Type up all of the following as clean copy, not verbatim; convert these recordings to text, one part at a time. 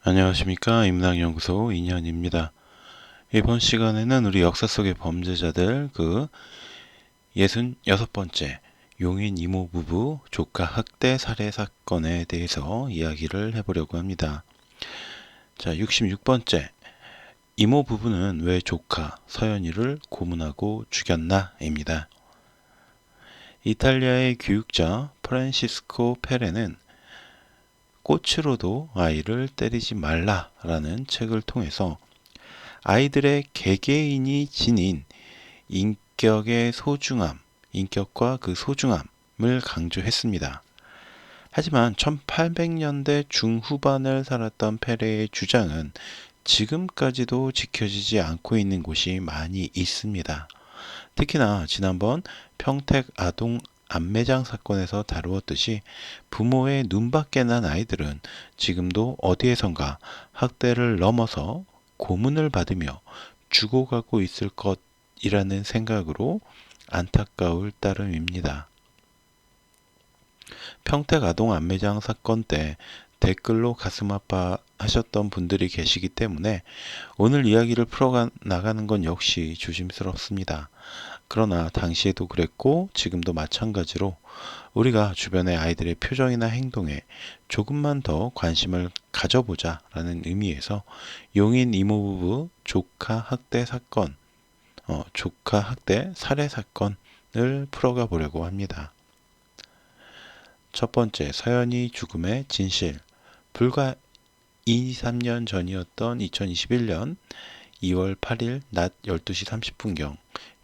안녕하십니까. 임랑연구소 인현입니다. 이번 시간에는 우리 역사 속의 범죄자들 66번째 용인 이모 부부 조카 학대 살해 사건에 대해서 이야기를 해보려고 합니다. 자, 66번째 이모 부부는 왜 조카 서연이를 고문하고 죽였나? 입니다. 이탈리아의 교육자 프란시스코 페레는 꽃으로도 아이를 때리지 말라라는 책을 통해서 아이들의 개개인이 지닌 인격과 그 소중함을 강조했습니다. 하지만 1800년대 중후반을 살았던 페레의 주장은 지금까지도 지켜지지 않고 있는 곳이 많이 있습니다. 특히나 지난번 평택 아동 암매장 사건에서 다루었듯이 부모의 눈밖에 난 아이들은 지금도 어디에선가 학대를 넘어서 고문을 받으며 죽어가고 있을 것이라는 생각으로 안타까울 따름입니다. 평택 아동 암매장 사건 때 댓글로 가슴 아파하셨던 분들이 계시기 때문에 오늘 이야기를 풀어나가는 건 역시 조심스럽습니다. 그러나 당시에도 그랬고 지금도 마찬가지로 우리가 주변의 아이들의 표정이나 행동에 조금만 더 관심을 가져보자 라는 의미에서 용인 이모부부 조카 학대 살해 사건을 풀어가 보려고 합니다. 첫 번째, 서연이 죽음의 진실. 불과 2-3년 전이었던 2021년 2월 8일 낮 12시 30분경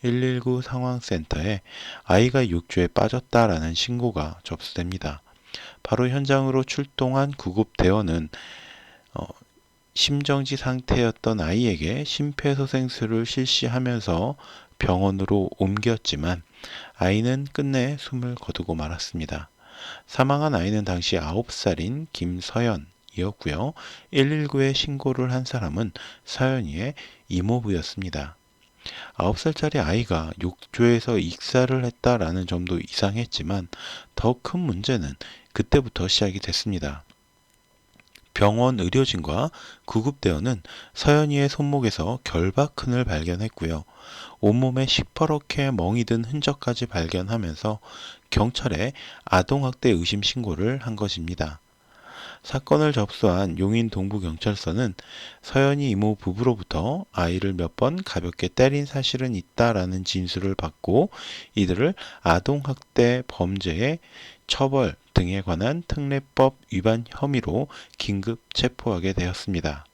119 상황센터에 아이가 욕조에 빠졌다라는 신고가 접수됩니다. 바로 현장으로 출동한 구급대원은 심정지 상태였던 아이에게 심폐소생술을 실시하면서 병원으로 옮겼지만 아이는 끝내 숨을 거두고 말았습니다. 사망한 아이는 당시 9살인 김서연이었고요. 119에 신고를 한 사람은 서연이의 이모부였습니다. 9살짜리 아이가 욕조에서 익사를 했다라는 점도 이상했지만 더 큰 문제는 그때부터 시작이 됐습니다. 병원 의료진과 구급대원은 서연이의 손목에서 결박흔을 발견했고요. 온몸에 시퍼렇게 멍이 든 흔적까지 발견하면서 경찰에 아동학대 의심 신고를 한 것입니다. 사건을 접수한 용인 동부경찰서는 서연이 이모 부부로부터 아이를 몇 번 가볍게 때린 사실은 있다라는 진술을 받고 이들을 아동학대 범죄의 처벌 등에 관한 특례법 위반 혐의로 긴급 체포하게 되었습니다.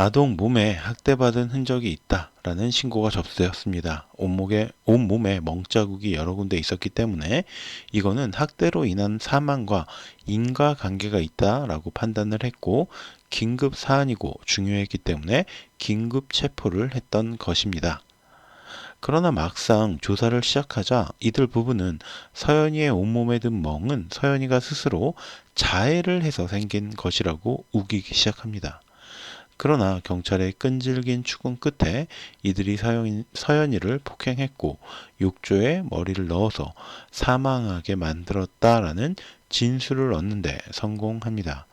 아동 몸에 학대받은 흔적이 있다라는 신고가 접수되었습니다. 온몸에 멍자국이 여러 군데 있었기 때문에 이거는 학대로 인한 사망과 인과관계가 있다라고 판단을 했고 긴급 사안이고 중요했기 때문에 긴급 체포를 했던 것입니다. 그러나 막상 조사를 시작하자 이들 부부는 서연이의 온몸에 든 멍은 서연이가 스스로 자해를 해서 생긴 것이라고 우기기 시작합니다. 그러나 경찰의 끈질긴 추궁 끝에 이들이 서연이를 폭행했고 욕조에 머리를 넣어서 사망하게 만들었다라는 진술을 얻는 데 성공합니다.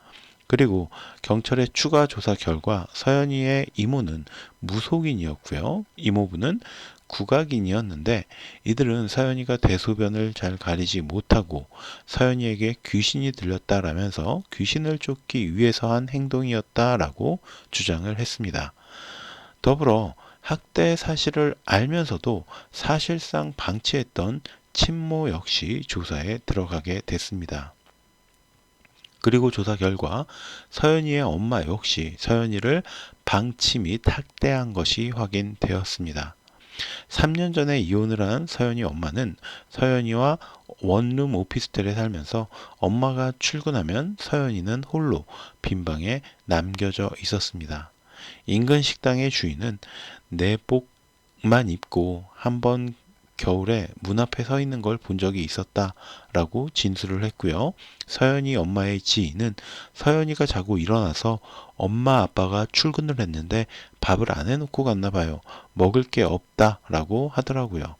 그리고 경찰의 추가 조사 결과 서연이의 이모는 무속인이었고요. 이모부는 국악인이었는데 이들은 서연이가 대소변을 잘 가리지 못하고 서연이에게 귀신이 들렸다라면서 귀신을 쫓기 위해서 한 행동이었다라고 주장을 했습니다. 더불어 학대 사실을 알면서도 사실상 방치했던 친모 역시 조사에 들어가게 됐습니다. 그리고 조사 결과 서연이의 엄마 역시 서연이를 방치 및 학대한 것이 확인되었습니다. 3년 전에 이혼을 한 서연이 엄마는 서연이와 원룸 오피스텔에 살면서 엄마가 출근하면 서연이는 홀로 빈방에 남겨져 있었습니다. 인근 식당의 주인은 내복만 입고 한번 겨울에 문 앞에 서 있는 걸 본 적이 있었다라고 진술을 했고요. 서연이 엄마의 지인은 서연이가 자고 일어나서 엄마 아빠가 출근을 했는데 밥을 안 해놓고 갔나 봐요. 먹을 게 없다라고 하더라고요.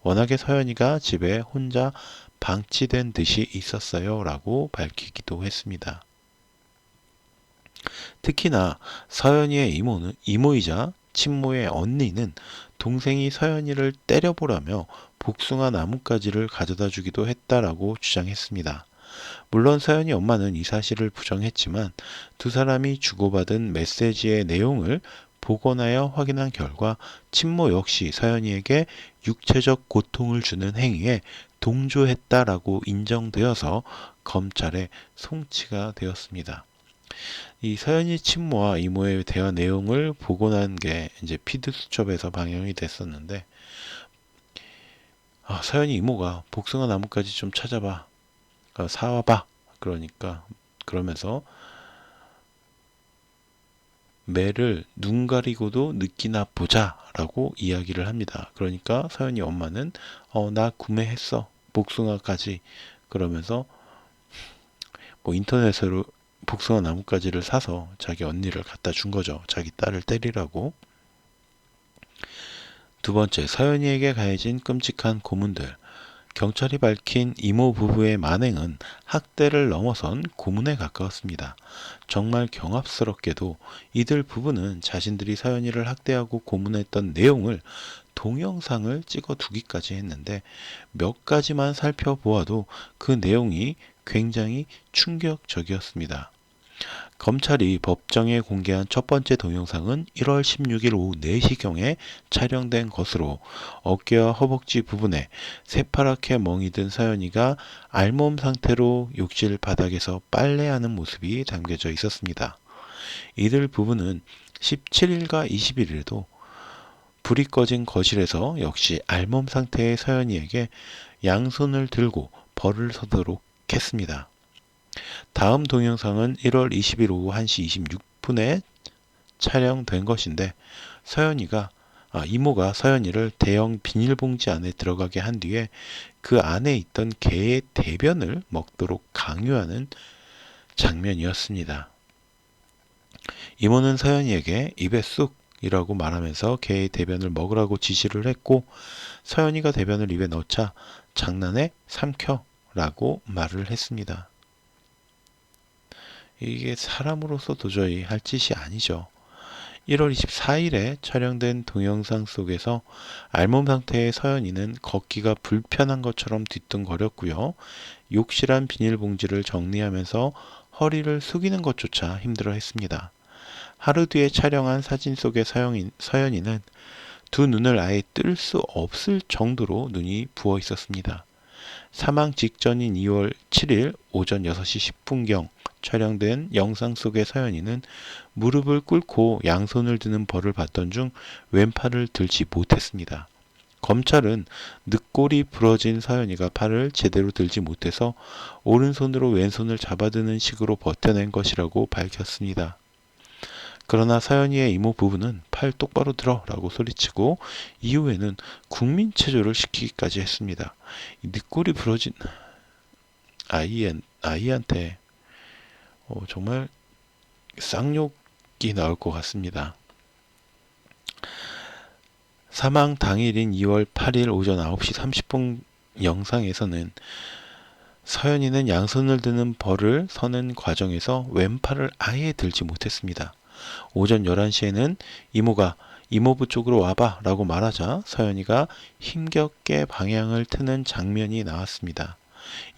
워낙에 서연이가 집에 혼자 방치된 듯이 있었어요 라고 밝히기도 했습니다. 특히나 서연이의 이모이자 친모의 언니는 동생이 서연이를 때려보라며 복숭아 나뭇가지를 가져다 주기도 했다라고 주장했습니다. 물론 서연이 엄마는 이 사실을 부정했지만 두 사람이 주고받은 메시지의 내용을 복원하여 확인한 결과 친모 역시 서연이에게 육체적 고통을 주는 행위에 동조했다라고 인정되어서 검찰에 송치가 되었습니다. 이 서연이 친모와 이모의 대화 내용을 복원한 게 이제 피드수첩에서 방영이 됐었는데, 서연이 이모가 복숭아 나뭇가지 좀 찾아봐, 사와봐. 그러면서 매를 눈 가리고도 느끼나 보자라고 이야기를 합니다. 그러니까 서연이 엄마는 나 구매했어, 복숭아까지. 그러면서 뭐 인터넷으로 복숭아 나뭇가지를 사서 자기 언니를 갖다 준 거죠. 자기 딸을 때리라고. 두 번째, 서연이에게 가해진 끔찍한 고문들. 경찰이 밝힌 이모 부부의 만행은 학대를 넘어선 고문에 가까웠습니다. 정말 경압스럽게도 이들 부부는 자신들이 서연이를 학대하고 고문했던 내용을 동영상을 찍어 두기까지 했는데, 몇 가지만 살펴보아도 그 내용이 굉장히 충격적이었습니다. 검찰이 법정에 공개한 첫 번째 동영상은 1월 16일 오후 4시경에 촬영된 것으로 어깨와 허벅지 부분에 새파랗게 멍이 든 서연이가 알몸 상태로 욕실 바닥에서 빨래하는 모습이 담겨져 있었습니다. 이들 부부는 17일과 21일에도 불이 꺼진 거실에서 역시 알몸 상태의 서연이에게 양손을 들고 벌을 서도록 했습니다. 다음 동영상은 1월 20일 오후 1시 26분에 촬영된 것인데, 이모가 서연이를 대형 비닐봉지 안에 들어가게 한 뒤에 그 안에 있던 개의 대변을 먹도록 강요하는 장면이었습니다. 이모는 서연이에게 입에 쑥이라고 말하면서 개의 대변을 먹으라고 지시를 했고, 서연이가 대변을 입에 넣자 장난에 삼켜라고 말을 했습니다. 이게 사람으로서 도저히 할 짓이 아니죠. 1월 24일에 촬영된 동영상 속에서 알몸 상태의 서연이는 걷기가 불편한 것처럼 뒤뚱거렸고요. 욕실한 비닐봉지를 정리하면서 허리를 숙이는 것조차 힘들어했습니다. 하루 뒤에 촬영한 사진 속의 서연이는 두 눈을 아예 뜰 수 없을 정도로 눈이 부어 있었습니다. 사망 직전인 2월 7일 오전 6시 10분경 촬영된 영상 속의 서연이는 무릎을 꿇고 양손을 드는 벌을 받던 중 왼팔을 들지 못했습니다. 검찰은 늑골이 부러진 서연이가 팔을 제대로 들지 못해서 오른손으로 왼손을 잡아드는 식으로 버텨낸 것이라고 밝혔습니다. 그러나 서연이의 이모 부부는 팔 똑바로 들어 라고 소리치고 이후에는 국민체조를 시키기까지 했습니다. 늑골이 부러진 아이한테 정말 쌍욕이 나올 것 같습니다. 사망 당일인 2월 8일 오전 9시 30분 영상에서는 서연이는 양손을 드는 벌을 서는 과정에서 왼팔을 아예 들지 못했습니다. 오전 11시에는 이모가 이모부 쪽으로 와봐 라고 말하자 서연이가 힘겹게 방향을 트는 장면이 나왔습니다.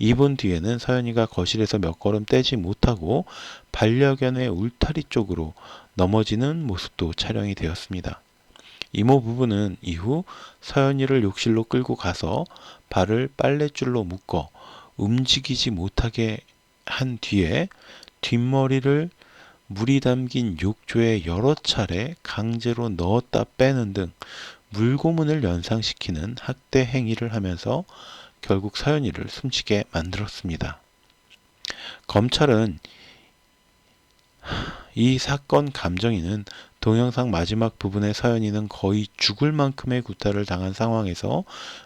2분 뒤에는 서연이가 거실에서 몇 걸음 떼지 못하고 반려견의 울타리 쪽으로 넘어지는 모습도 촬영이 되었습니다. 이모 부부는 이후 서연이를 욕실로 끌고 가서 발을 빨랫줄로 묶어 움직이지 못하게 한 뒤에 뒷머리를 물이 담긴 욕조에 여러 차례 강제로 넣었다 빼는 등 물고문을 연상시키는 학대 행위를 하면서 결국 서연이를 숨지게 만들었습니다. 검찰은 이 사건 감정인은 동영상 마지막 부분의 서연이는 거의 죽을 만큼의 구타를 당한 상황에서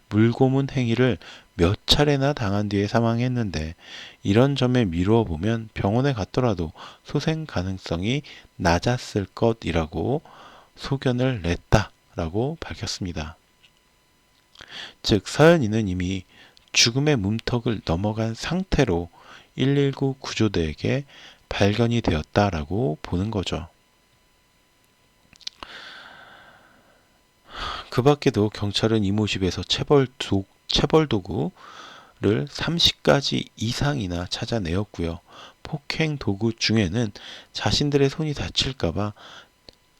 물고문 행위를 몇 차례나 당한 뒤에 사망했는데, 이런 점에 미루어 보면 병원에 갔더라도 소생 가능성이 낮았을 것이라고 소견을 냈다라고 밝혔습니다. 즉 서연이는 이미 죽음의 문턱을 넘어간 상태로 119 구조대에게 발견이 되었다라고 보는 거죠. 그 밖에도 경찰은 이모 집에서 체벌 도구를 30가지 이상이나 찾아내었고요. 폭행 도구 중에는 자신들의 손이 다칠까봐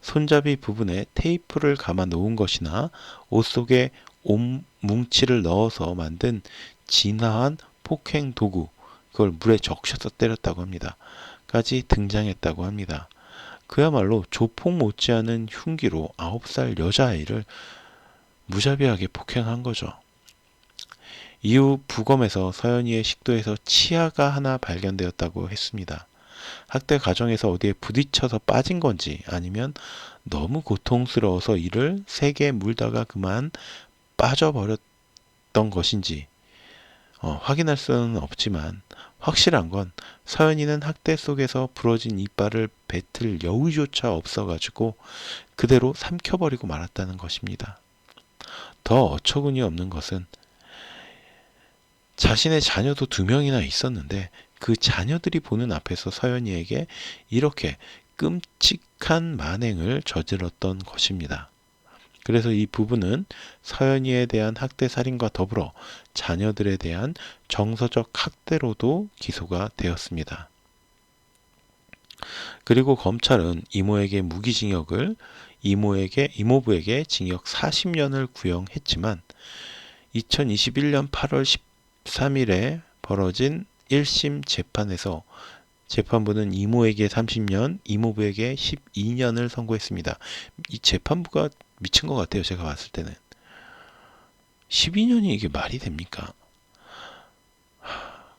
손잡이 부분에 테이프를 감아 놓은 것이나 옷 속에 옷 뭉치를 넣어서 만든 진화한 폭행 도구, 그걸 물에 적셔서 때렸다고 합니다. 까지 등장했다고 합니다. 그야말로 조폭 못지않은 흉기로 9살 여자아이를 무자비하게 폭행한 거죠. 이후 부검에서 서연이의 식도에서 치아가 하나 발견되었다고 했습니다. 학대 과정에서 어디에 부딪혀서 빠진 건지 아니면 너무 고통스러워서 이를 세게 물다가 그만 빠져버렸던 것인지 확인할 수는 없지만 확실한 건 서연이는 학대 속에서 부러진 이빨을 뱉을 여유조차 없어가지고 그대로 삼켜버리고 말았다는 것입니다. 더 어처구니 없는 것은 자신의 자녀도 2명이나 있었는데 그 자녀들이 보는 앞에서 서연이에게 이렇게 끔찍한 만행을 저질렀던 것입니다. 그래서 이 부분은 서연이에 대한 학대 살인과 더불어 자녀들에 대한 정서적 학대로도 기소가 되었습니다. 그리고 검찰은 이모에게 무기징역을 이모부에게 징역 40년을 구형했지만 2021년 8월 13일에 벌어진 1심 재판에서 재판부는 이모에게 30년, 이모부에게 12년을 선고했습니다. 이 재판부가 미친 것 같아요. 제가 봤을 때는. 12년이 이게 말이 됩니까?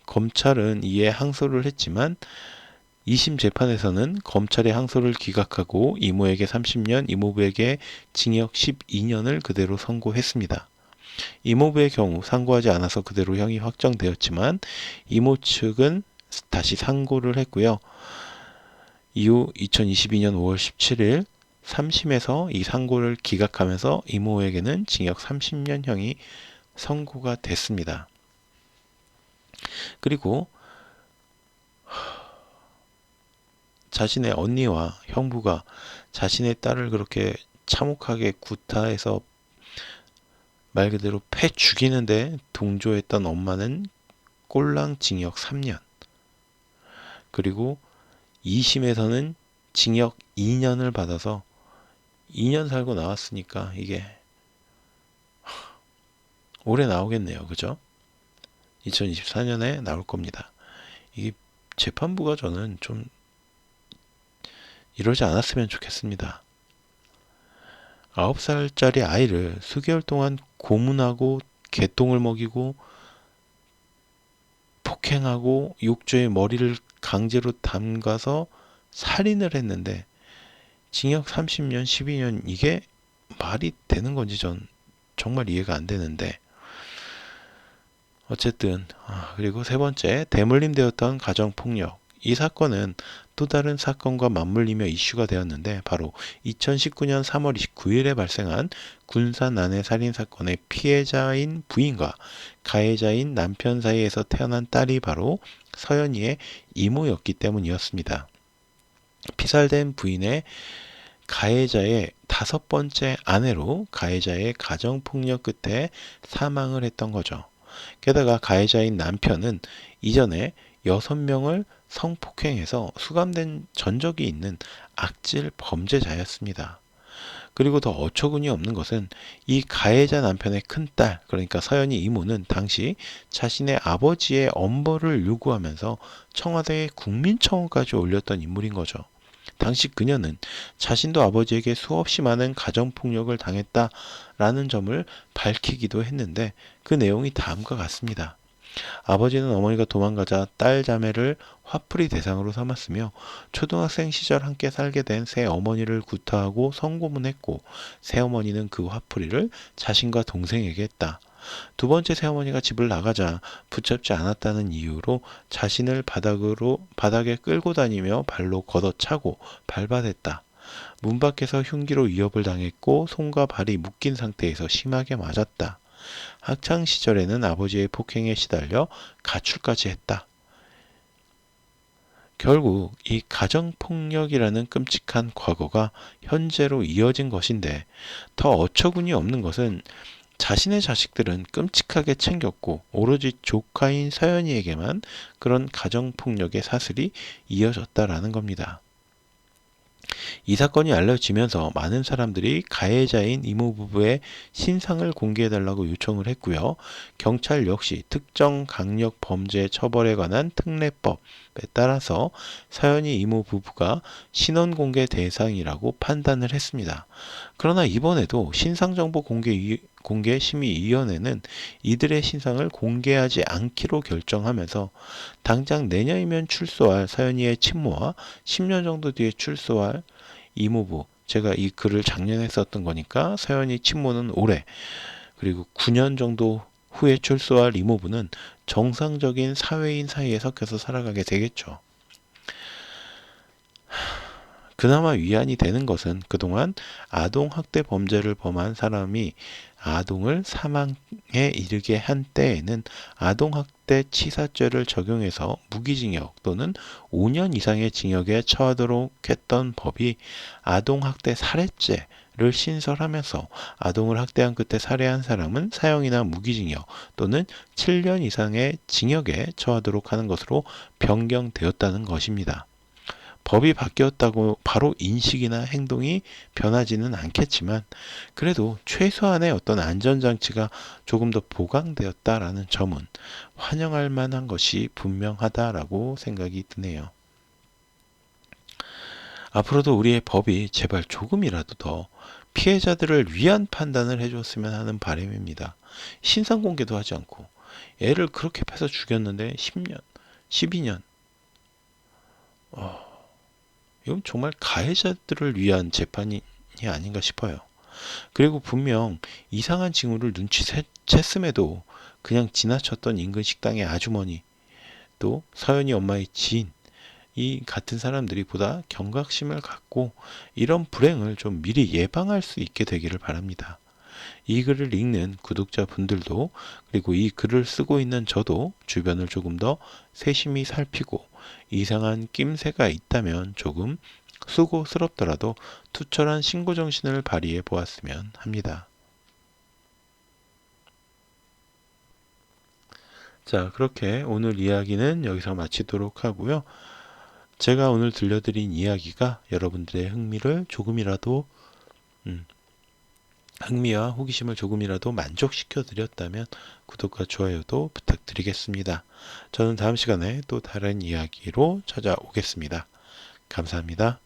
검찰은 이에 항소를 했지만 2심 재판에서는 검찰의 항소를 기각하고 이모에게 30년, 이모부에게 징역 12년을 그대로 선고했습니다. 이모부의 경우 상고하지 않아서 그대로 형이 확정되었지만 이모 측은 다시 상고를 했고요. 이후 2022년 5월 17일 3심에서 이 상고를 기각하면서 이모에게는 징역 30년형이 선고가 됐습니다. 그리고 자신의 언니와 형부가 자신의 딸을 그렇게 참혹하게 구타해서 말 그대로 패 죽이는데 동조했던 엄마는 꼴랑 징역 3년. 그리고 2심에서는 징역 2년을 받아서 2년 살고 나왔으니까 이게 올해 나오겠네요. 그죠? 2024년에 나올 겁니다. 이게 재판부가 저는 좀 이러지 않았으면 좋겠습니다. 9살짜리 아이를 수개월 동안 고문하고 개똥을 먹이고 폭행하고 욕조에 머리를 강제로 담가서 살인을 했는데 징역 30년, 12년 이게 말이 되는 건지 전 정말 이해가 안 되는데 어쨌든 그리고 세 번째, 대물림되었던 가정폭력. 이 사건은 또 다른 사건과 맞물리며 이슈가 되었는데 바로 2019년 3월 29일에 발생한 군산 아내 살인 사건의 피해자인 부인과 가해자인 남편 사이에서 태어난 딸이 바로 서연이의 이모였기 때문이었습니다. 피살된 부인의 가해자의 5번째 아내로 가해자의 가정폭력 끝에 사망을 했던 거죠. 게다가 가해자인 남편은 이전에 6명을 성폭행해서 수감된 전적이 있는 악질 범죄자였습니다. 그리고 더 어처구니 없는 것은 이 가해자 남편의 큰딸, 그러니까 서연이 이모는 당시 자신의 아버지의 엄벌을 요구하면서 청와대에 국민청원까지 올렸던 인물인 거죠. 당시 그녀는 자신도 아버지에게 수없이 많은 가정폭력을 당했다라는 점을 밝히기도 했는데 그 내용이 다음과 같습니다. 아버지는 어머니가 도망가자 딸 자매를 화풀이 대상으로 삼았으며 초등학생 시절 함께 살게 된 새어머니를 구타하고 성고문했고 새어머니는 그 화풀이를 자신과 동생에게 했다. 두 번째 새어머니가 집을 나가자 붙잡지 않았다는 이유로 자신을 바닥에 끌고 다니며 발로 걷어차고 밟아댔다. 문 밖에서 흉기로 위협을 당했고 손과 발이 묶인 상태에서 심하게 맞았다. 학창 시절에는 아버지의 폭행에 시달려 가출까지 했다. 결국 이 가정폭력이라는 끔찍한 과거가 현재로 이어진 것인데, 더 어처구니 없는 것은 자신의 자식들은 끔찍하게 챙겼고 오로지 조카인 서연이에게만 그런 가정폭력의 사슬이 이어졌다라는 겁니다. 이 사건이 알려지면서 많은 사람들이 가해자인 이모부부의 신상을 공개해달라고 요청을 했고요. 경찰 역시 특정 강력 범죄 처벌에 관한 특례법에 따라서 서연이 이모부부가 신원공개 대상이라고 판단을 했습니다. 그러나 이번에도 신상정보공개심의위원회는 이들의 신상을 공개하지 않기로 결정하면서 당장 내년이면 출소할 서연이의 친모와 10년 정도 뒤에 출소할 이모부, 제가 이 글을 작년에 썼던 거니까 서연이 친모는 올해, 그리고 9년 정도 후에 출소할 이모부는 정상적인 사회인 사이에 섞여서 살아가게 되겠죠. 그나마 위안이 되는 것은 그동안 아동학대 범죄를 범한 사람이 아동을 사망에 이르게 한 때에는 아동학대 치사죄를 적용해서 무기징역 또는 5년 이상의 징역에 처하도록 했던 법이 아동학대 살해죄를 신설하면서 아동을 학대한 끝에 살해한 사람은 사형이나 무기징역 또는 7년 이상의 징역에 처하도록 하는 것으로 변경되었다는 것입니다. 법이 바뀌었다고 바로 인식이나 행동이 변하지는 않겠지만, 그래도 최소한의 어떤 안전장치가 조금 더 보강되었다라는 점은 환영할 만한 것이 분명하다라고 생각이 드네요. 앞으로도 우리의 법이 제발 조금이라도 더 피해자들을 위한 판단을 해줬으면 하는 바람입니다. 신상 공개도 하지 않고 애를 그렇게 패서 죽였는데 10년, 12년. 이건 정말 가해자들을 위한 재판이 아닌가 싶어요. 그리고 분명 이상한 징후를 눈치챘음에도 그냥 지나쳤던 인근 식당의 아주머니, 또 서연이 엄마의 지인, 이 같은 사람들이 보다 경각심을 갖고 이런 불행을 좀 미리 예방할 수 있게 되기를 바랍니다. 이 글을 읽는 구독자분들도, 그리고 이 글을 쓰고 있는 저도 주변을 조금 더 세심히 살피고 이상한 낌새가 있다면 조금 수고스럽더라도 투철한 신고정신을 발휘해 보았으면 합니다. 자, 그렇게 오늘 이야기는 여기서 마치도록 하고요. 제가 오늘 들려드린 이야기가 여러분들의 흥미와 호기심을 조금이라도 만족시켜 드렸다면 구독과 좋아요도 부탁드리겠습니다. 저는 다음 시간에 또 다른 이야기로 찾아오겠습니다. 감사합니다.